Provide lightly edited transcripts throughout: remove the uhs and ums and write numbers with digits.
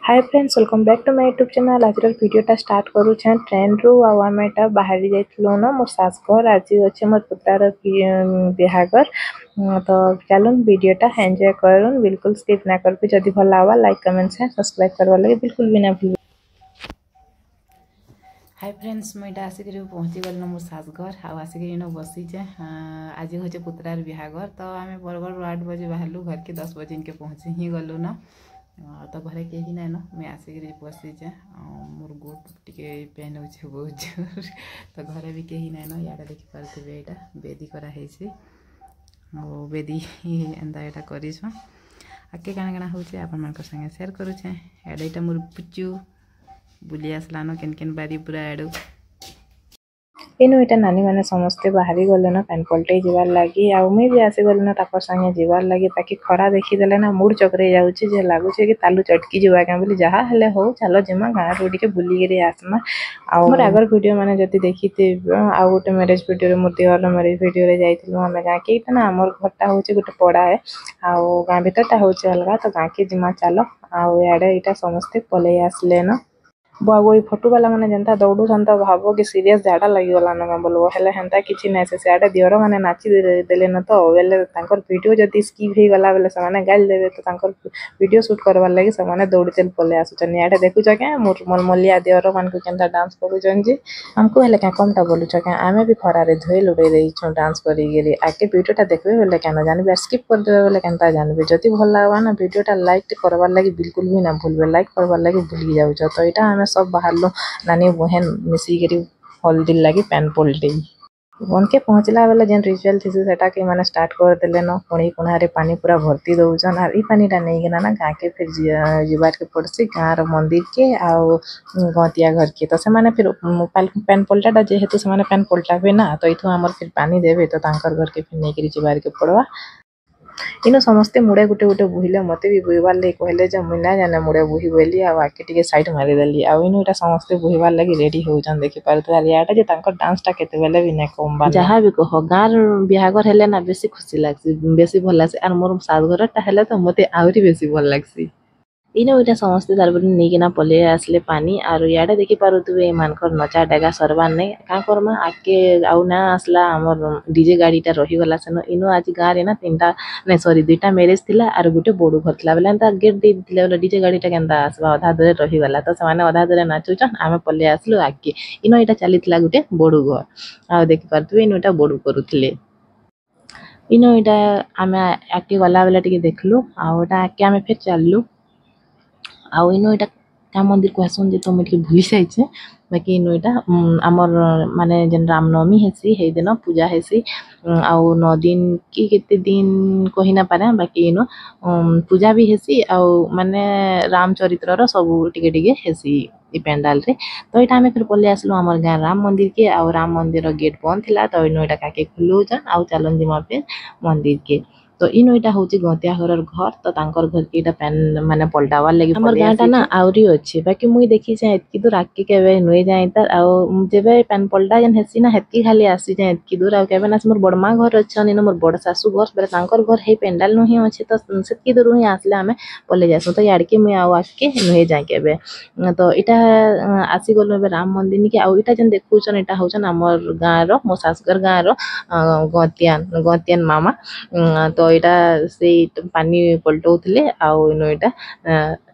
Hi friends welcome back to my YouTube channel. आज वीडियोटा start करूँ ट्रेन रु आम एटा बाहरी जाइलु ना मोर सास घर आज अच्छे मोर पुतार बिहागर। तो चलो वीडियोटा एंजॉय करूँ बिल्कुल स्किप ना कर जदि भल लगा लाइक कमेंट शेयर सब्सक्राइब करवा लगे बिल्कुल भी ना भूल। हाय फ्रेंड्स मुझे आसिक पहुँची गल मोर सास घर आसिक बसीचे आज हूँ पुतरार बिहागर। तो आम बरगढ़ 8 बजे बाहरलु घर के 10 बजे इनके पहुँची ही गलु न। तो घरे कहीं ना न मुझे आसिक बसीचे मोर गोट टे पेन हो बहुत जोर। तो घरे भी कहीं ना न इे देखिपे यहाँ बेदी कराई बेदी एंता यहाँ कर आगे काଣା काଣା होचे आपण मानकर संगे शेयर करूचे। एडा मोर पुचू बुली आसलान केन केन बारी पूरा आड़ू इनु इटा नानी माने समस्ते बाहरी गले ना पैन पलटे जीवार लगी मुई भी आसी गली ना तापर संगे जीवार लगी ताकि खरा देखी देले ना मूड चक्रे जाउची जे लागुचे कि तालु चटकी जीवा के बोली जहा हले हो चलो जिमा गाँ रो टिके बुली गिरी आसमा। मोर आगर वीडियो माने जति देखिते आ गोटे मैरिज वीडियो रे मोर दिहर मैरिज वीडियो रे जाइथिलु हमें गाँ के इटा ना हमर घरटा होचे गोटे पड़ा है आ गाँ भीतरटा होचे अलगा। तो गाँ के जिमा चलो आड़े इटा समस्ते पले आसले ना बाबू ये फोटो वाला मैंने जनता दौड़ू तो भाव कि सीरियस झाड़ा लगी गला ना बोलो हेले हेंता किछि नै से सियाडे दियर माने नाची देले न। तो बेले तांकर वीडियो जदी स्किप हे गला बेले से माने गाल देबे तो तांकर वीडियो शूट करवार लागि से माने दौड़ी चल पले आसुचन। याडे देखु छ के मोर मलमलिया दियर मान को केनता डांस करूचन जी हमको हेले का कमटा बोलु छ के आमे भी खरा रे धोई लुडे देई छ डांस करी गिरी आके वीडियोटा देखबे बेले केन जानबे स्किप कर देबे बेले केनता जानबे। जदी भल लागबा ना वीडियोटा लाइक करवार लागि बिल्कुल भी ना भूलबे लाइक करवार लागि भूली जाउ छ। तो इटा हमें सब बाहर लो नानी बहन मिसिक हल्दी लगी पैन पलटे बन के पहुँचला बेले जेन रिचुअल थी सेटा के माने स्टार्ट कर देले न। पुणी कुणारे पानी पूरा भर्ती दउछन आर ई पानीटा नहीं गना ना गाँ के फिर जीवार के पड़सी गाँ रो मंदिर के आउ गतिया घर के। तो से माने फिर पैन पलटाटा जेहेतु से माने पैन पलटाबे ना तो इथु हमर फिर पानी देबे तो तांकर घर के फिर नहीं जीवार के पड़वा। इनो समस्ते मुड़े गुटे गुटे बुहिले मते भी बुहिबार लगे कहले जे मुई ना जाने मुड़े बुहि बोली आके टिके साइड मारी देली इनो इटा समस्ते बुहिबार लगे रेडी होउछन देखि पारत याटा जे तांकर डांसटा केते बेले भी नै कम बा जहा भी कह गार बिहागर हेले ना बेसी खुशी लागसी बेसी भल लागसी आर मोर सास घरटा हेले तो मते आउरी बेसी भल लागसी। इनो इटा समस्ते तारपरे नहीं पले आसले पानी और याडे देखि पारुथबे मानकर नचा डेगा सरबार नहीं का करमा आके आउ ना आसला हमर डीजे गाड़ीटा रही गला सेनो। इनो आज गाँ रे ना 3टा नहीं सॉरी 2टा मैरिज थिला और गोटे बोडू घर थिला बेले एंता गेट दे दिले बेले डीजे गाड़ीटा केनता आसबा अधा दूर रही गला। तो से अधा दूर नाचुचन आमे पले आसलु आके इनो इटा चलीथिला गोटे बोडू घर आ देखि पारुथबे इनो इटा बोडू करूथिले। इनो इटा आमे आके गला बेले टिके देखलु आ ओटा आके आमे फिर चललु आउ इनो इटा का मंदिर कहसन जे तो मुझे भूली जाइछे बाकी इनो इटा हमर माने जन रामनवमी हेसी हे दिन पूजा हेसी आउ 9 दिन की केते दिन कहि ना पारे बाकी इनो पूजा भी हेसी आउ माने रामचरित्र रो सब टिके टिके हेसी ई पेंडाल रे। तो इटा हमें फिर पले आसलो हमर गाँ राम मंदिर के आउ राम मंदिर रो गेट बंद थिला तो इनो इटा काके खुलु जन आउ चलन जिमा पे मंदिर के। तो इनो इटा होची गतिया घरर घर तो तांकर घर के इटा पैन माने पलटावार लागि हमर गाँटा ना आउरी अछि बाकी मुई देखि छै एतकी दूर आके केबे नुई जाय त आउ जेबे पैन पलटा जन हेसी ना हेतकी खाली आसी जाय एतकी दूर आउ केबे ना मोर बड़मा घर अच्छन इनो मोर बड़ सासू घर बेले तांकर घर हे पेंडाल नो ही अछि तो सेतकी दूर ही आसले हमें पले जासु। तो याडके मुई आउ आके नुई जाय केबे तो इटा आसी गलो बे राम मंदिर के आउ इटा जन देखुचन इटा होचन हमर गाँ रो मो सासगर गाँ रो गतियान मामा। तो इटा से पानी पलटौथिले आउ इनो इटा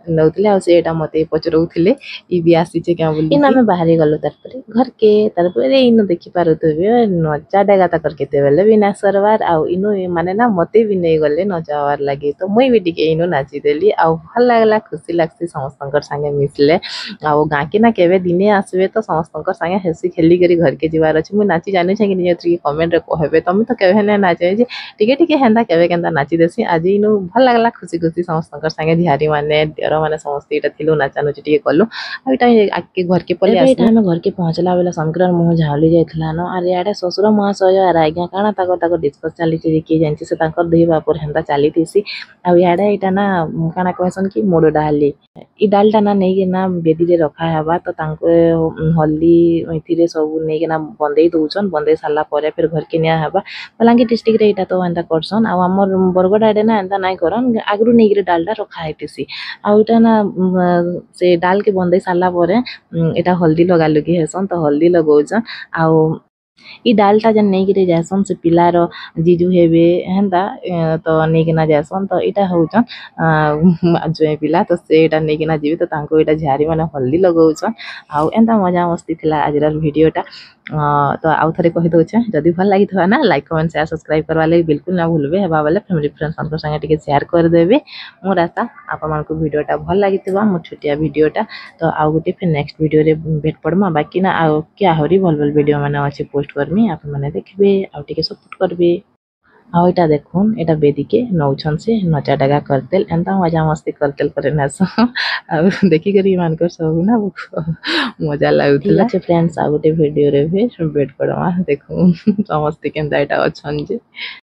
नौथिले आ से एटा मते पचरौथिले ई भी आसी छै क्या बोली इना में बाहर गलो घर के तारपरे इनो देखि पारुथबे नचा डेगा तकर केते बेले भी ना सरवार आउ इनो माने ना मते भी नहीं गले नचावार लागि। तो मुई भी टिके इनो नाची देली आउ भल लागला खुशी लागसी समस्तंकर संगे मिसले आउ गाँ के ना केबे दिने आसबे तो समस्तंकर संगे हेसी खेली करी घर के जीवार अछि मुई नाची जाने छै कि नहीं त्रि कमेंट रे कहबे तमे तो केबे ना नाचे जे टिके टिके हेंदा केबे केंदा नाची देसी आज इनो भल लागला खुशी खुशी समस्तंकर संगे धियारी माने देर माने समस्त इटा थिलु नाचा नुची टिके कलु आ इटा आके घर के पले आसी इटा हम घर के पहुंचला बेला संक्रांत मुह झाली जायथला न आरे याडे ससुर महाशय आर आज्ञा काना ताको डिस्कस चली जे कि जानछि से ताकर देहि बापर हेंदा चली थिसी आ याडे इटा ना काना कहसन कि मोड़ डाली इ डालटा ना नहीं के ना बेदी रे रखा हवा तो तांको हल्दी इथिरे सब नहीं के ना बंदेई दउछन बंदेई साला परे फिर घर के निया हवा बलांगीर डिस्ट्रिक्ट रे इटा तो एंता करसन आ हमर बरगड आडे ना एंता नहीं करन आगरु नहीं के डालटा रखा हेतिसी आ इटा ना से डाल के बंदेई साला परे इटा हल्दी लगा लगी हेसन तो हल्दी लगौछन आ इ डालटा जन नहीं गिरे जासन से पिलार जीजू हेबे हेंदा तो नहीं के ना जासन तो इटा होउछन जोए पिला तो से इटा नहीं के ना जीवे तो तांको इटा झारी माने हल्दी लगौछन आउ एंता मजा मस्ती थिला आजर वीडियोटा तो आउ थरे कहि दउछे जदी भल लागि थवा ना लाइक कमेंट शेयर सब्सक्राइब करवा लागि बिल्कुल ना भूलबे हेबा वाले फैमिली फ्रेंड्स को संगे टिके शेयर कर देबे मोर आशा आपन मन को वीडियोटा भल लागि थवा मोर छोटिया वीडियोटा तो आउ गुटे फिर नेक्स्ट वीडियो रे भेट पड़मा बाकी ना आउ क्या हरी भल भल वीडियो माने अछि पोस्ट करमी आप माने देखबे आउ टिके सपोर्ट करबे आउ इटा देखुन इटा बेदी के नौछन से नचा डगा करतेल एंता मजा मस्ती करतेल करे नास आ देखि करी मान को सब ना मजा लागुतला ठीक फ्रेंड्स आ गुटे वीडियो रे भेट पड़मा देखुन समस्त केंता इटा अछन जे